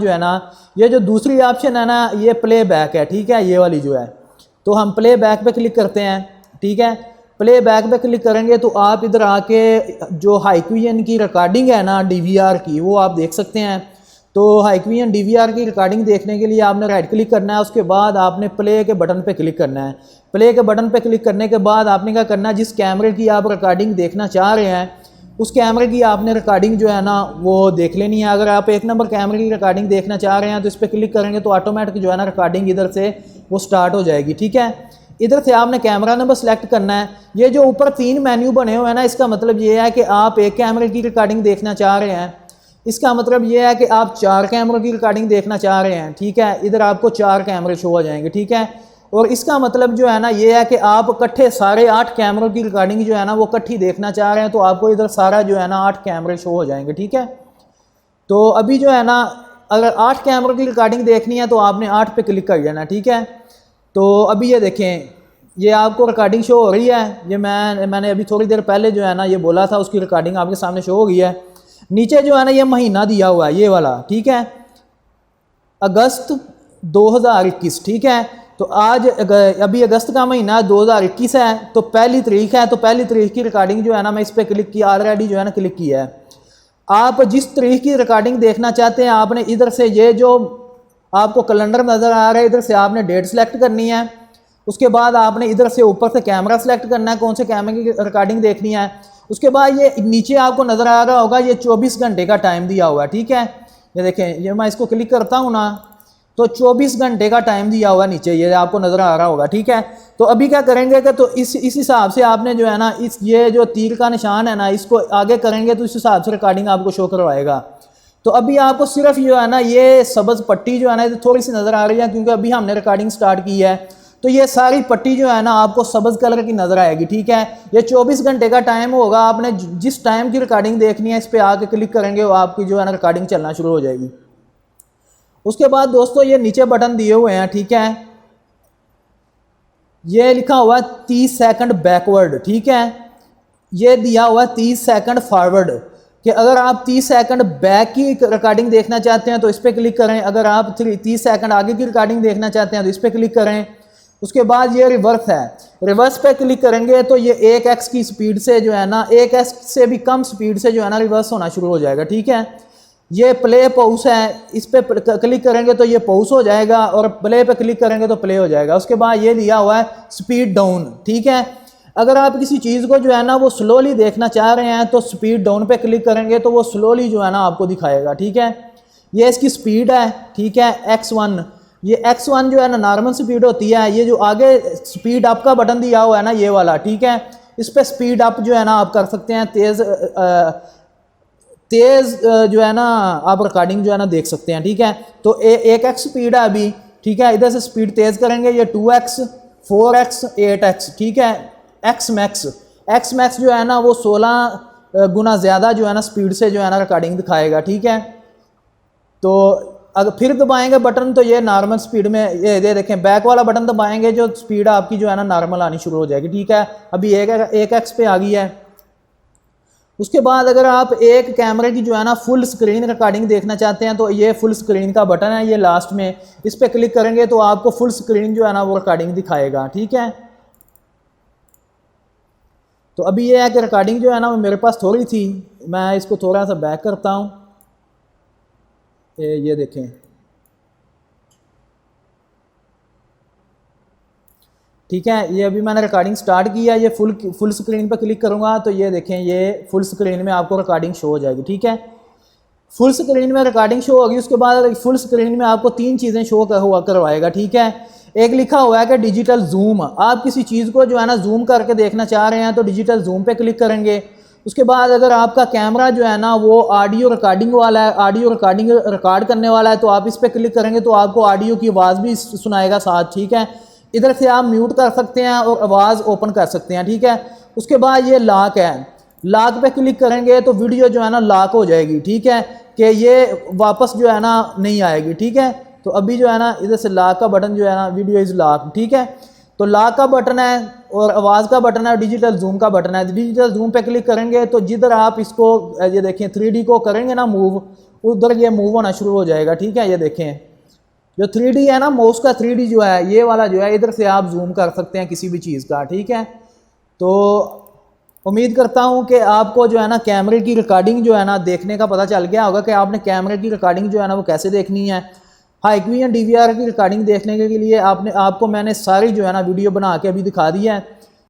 जो है ना ये जो दूसरी ऑप्शन है ना ये प्ले बैक है, ठीक है, ये वाली जो है। तो हम प्ले बैक पे क्लिक करते हैं, ठीक है। प्ले बैक पे क्लिक करेंगे तो आप इधर आके जो हाइक्विजन की रिकॉर्डिंग है ना DVR की वो आप देख सकते हैं। तो हाइक्विजन DVR की रिकॉर्डिंग देखने के लिए आपने राइट क्लिक करना है, उसके बाद आपने प्ले के बटन पे क्लिक करना है। प्ले के बटन पे क्लिक करने के बाद आपने क्या करना है, जिस कैमरे की आप रिकॉर्डिंग देखना चाह रहे हैं उस कैमरे की आपने रिकॉर्डिंग जो है ना वो देख लेनी है। अगर आप 1 नंबर कैमरे की रिकॉर्डिंग देखना चाह रहे हैं तो इस पर क्लिक करेंगे तो ऑटोमेटिक जो है ना रिकॉर्डिंग इधर से वो स्टार्ट हो जाएगी, ठीक है। इधर से आपने कैमरा नंबर सेलेक्ट करना है। ये जो ऊपर 3 मेन्यू बने हुए हैं ना इसका मतलब ये है कि आप एक कैमरे की रिकॉर्डिंग देखना चाह रहे हैं, इसका मतलब ये है कि आप 4 कैमरों की रिकॉर्डिंग देखना चाह रहे हैं, ठीक है। इधर आपको 4 कैमरे शो हो जाएंगे, ठीक है। और इसका मतलब जो है ना ये है कि आप इकट्ठे सारे 8 कैमरों की रिकॉर्डिंग जो है ना वो इकट्ठी देखना चाह रहे हैं, तो आपको इधर सारा जो है ना 8 कैमरे शो हो जाएंगे, ठीक है। तो अभी जो है ना अगर 8 कैमरों की रिकॉर्डिंग देखनी है तो आपने 8 पे क्लिक कर देना, ठीक है। तो अभी ये देखें ये आपको रिकॉर्डिंग शो हो रही है। ये मैंने अभी थोड़ी देर पहले जो है ना ये बोला था उसकी रिकॉर्डिंग आपके सामने शो हो गई है। नीचे जो है ना ये महीना दिया हुआ है ये वाला, ठीक है, अगस्त 2021, ठीक है। तो आज अभी अगस्त का महीना 2021 है, तो पहली तारीख है, तो पहली तारीख की रिकॉर्डिंग जो है ना मैं इस पर क्लिक किया, ऑलरेडी जो है ना क्लिक किया है। आप जिस तारीख की रिकॉर्डिंग देखना चाहते हैं आपने इधर से ये जो आपको कैलेंडर नज़र आ रहा है इधर से आपने डेट सेलेक्ट करनी है। उसके बाद आपने इधर से ऊपर से कैमरा सेलेक्ट करना है, कौन से कैमरे की रिकॉर्डिंग देखनी है। उसके बाद ये नीचे आपको नज़र आ रहा होगा ये 24 घंटे का टाइम दिया हुआ है, ठीक है। ये देखें ये मैं इसको क्लिक करता हूँ ना तो 24 घंटे का टाइम दिया हुआ नीचे ये आपको नज़र आ रहा होगा, ठीक है। तो अभी क्या करेंगे कि तो इस हिसाब से आपने जो है ना इस ये जो तीर का निशान है ना इसको आगे करेंगे तो इस हिसाब से रिकॉर्डिंग आपको शो करवाएगा। तो अभी आपको सिर्फ जो है ना ये सब्ज़ पट्टी जो है ना थोड़ी सी नज़र आ रही है क्योंकि अभी हमने रिकॉर्डिंग स्टार्ट की है। तो ये सारी पट्टी जो है ना आपको सब्ज़ कलर की नज़र आएगी, ठीक है। ये 24 घंटे का टाइम होगा, आपने जिस टाइम की रिकॉर्डिंग देखनी है इस पर आके क्लिक करेंगे वो आपकी जो है ना रिकॉर्डिंग चलना शुरू हो जाएगी। उसके बाद दोस्तों ये नीचे बटन दिए हुए हैं, ठीक है, ये लिखा हुआ है 30 सेकंड बैकवर्ड, ठीक है। ये दिया हुआ है 30 सेकंड फॉरवर्ड कि अगर आप 30 सेकंड बैक की रिकॉर्डिंग देखना चाहते हैं तो इस पर क्लिक करें, अगर आप 30 सेकंड आगे की रिकॉर्डिंग देखना चाहते हैं तो इस पर क्लिक करें। उसके बाद ये रिवर्स है, रिवर्स पे क्लिक करेंगे तो ये 1x की स्पीड से जो है ना 1x से भी कम स्पीड से जो है ना रिवर्स होना शुरू हो जाएगा, ठीक है। ये प्ले पॉज है, इस पर क्लिक करेंगे तो ये पॉज हो जाएगा और प्ले पे क्लिक करेंगे तो प्ले हो जाएगा। उसके बाद ये दिया हुआ है स्पीड डाउन, ठीक है। अगर आप किसी चीज़ को जो है ना वो स्लोली देखना चाह रहे हैं तो स्पीड डाउन पे क्लिक करेंगे तो वो स्लोली जो है ना आपको दिखाएगा, ठीक है। ये इसकी स्पीड है, ठीक है, X1। ये X1 जो है ना नॉर्मल स्पीड होती है। ये जो आगे स्पीड अप का बटन दिया हुआ है ना ये वाला, ठीक है, इस पर स्पीड अप जो है ना आप कर सकते हैं, तेज़ जो है ना आप रिकॉर्डिंग जो है ना देख सकते हैं, ठीक है। तो 1x स्पीड है अभी, ठीक है, इधर से स्पीड तेज़ करेंगे ये 2x 4x 8x, ठीक है। x मैक्स जो है ना वो 16 गुना ज़्यादा जो है ना स्पीड से जो है ना रिकॉर्डिंग दिखाएगा, ठीक है। तो अगर फिर दबाएंगे बटन तो ये नॉर्मल स्पीड में ये देखें बैक वाला बटन दबाएंगे जो स्पीड आपकी जो है ना नॉर्मल आनी शुरू हो जाएगी, ठीक है। अभी 1x पे आ गई है। उसके बाद अगर आप एक कैमरे की जो है ना फुल स्क्रीन रिकॉर्डिंग देखना चाहते हैं तो ये फुल स्क्रीन का बटन है, ये लास्ट में, इस पर क्लिक करेंगे तो आपको फुल स्क्रीन जो है ना वो रिकॉर्डिंग दिखाएगा, ठीक है। तो अभी ये है कि रिकॉर्डिंग जो है ना वो मेरे पास थोड़ी थी, मैं इसको थोड़ा सा बैक करता हूँ। ये देखें, ठीक है, ये अभी मैंने रिकॉर्डिंग स्टार्ट किया। ये फुल स्क्रीन पर क्लिक करूँगा तो ये देखें ये फुल स्क्रीन में आपको रिकॉर्डिंग शो हो जाएगी, ठीक है। फुल स्क्रीन में रिकॉर्डिंग शो होगी। उसके बाद फुल स्क्रीन में आपको 3 चीज़ें शो हुआ करवाएगा, ठीक है। एक लिखा हुआ है कि डिजिटल जूम, आप किसी चीज़ को जो है ना जूम करके देखना चाह रहे हैं तो डिजिटल जूम पे क्लिक करेंगे। उसके बाद अगर आपका कैमरा जो है ना वो ऑडियो रिकॉर्डिंग वाला है, ऑडियो रिकॉर्डिंग रिकॉर्ड करने वाला है तो आप इस पर क्लिक करेंगे तो आपको ऑडियो की आवाज़ भी सुनाएगा साथ, ठीक है। इधर से आप म्यूट कर सकते हैं और आवाज़ ओपन कर सकते हैं, ठीक है। उसके बाद ये लॉक है, लॉक पे क्लिक करेंगे तो वीडियो जो है ना लॉक हो जाएगी, ठीक है, कि ये वापस जो है ना नहीं आएगी, ठीक है। तो अभी जो है ना इधर से लॉक का बटन जो है ना वीडियो इज़ लॉक, ठीक है। तो लॉक का बटन है और आवाज़ का बटन है, डिजिटल जूम का बटन है। डिजिटल जूम पे क्लिक करेंगे तो जिधर आप इसको ये देखें 3D को करेंगे ना मूव, उधर ये मूव होना शुरू हो जाएगा। ठीक है, ये देखें जो 3D है ना, माउस का 3D जो है, ये वाला जो है, इधर से आप जूम कर सकते हैं किसी भी चीज़ का। ठीक है, तो उम्मीद करता हूँ कि आपको जो है ना कैमरे की रिकॉर्डिंग जो है ना देखने का पता चल गया होगा कि आपने कैमरे की रिकॉर्डिंग जो है ना वो कैसे देखनी है। हाईक्यूएन DVR की रिकॉर्डिंग देखने के लिए आपको मैंने सारी जो है ना वीडियो बना के अभी दिखा दी है।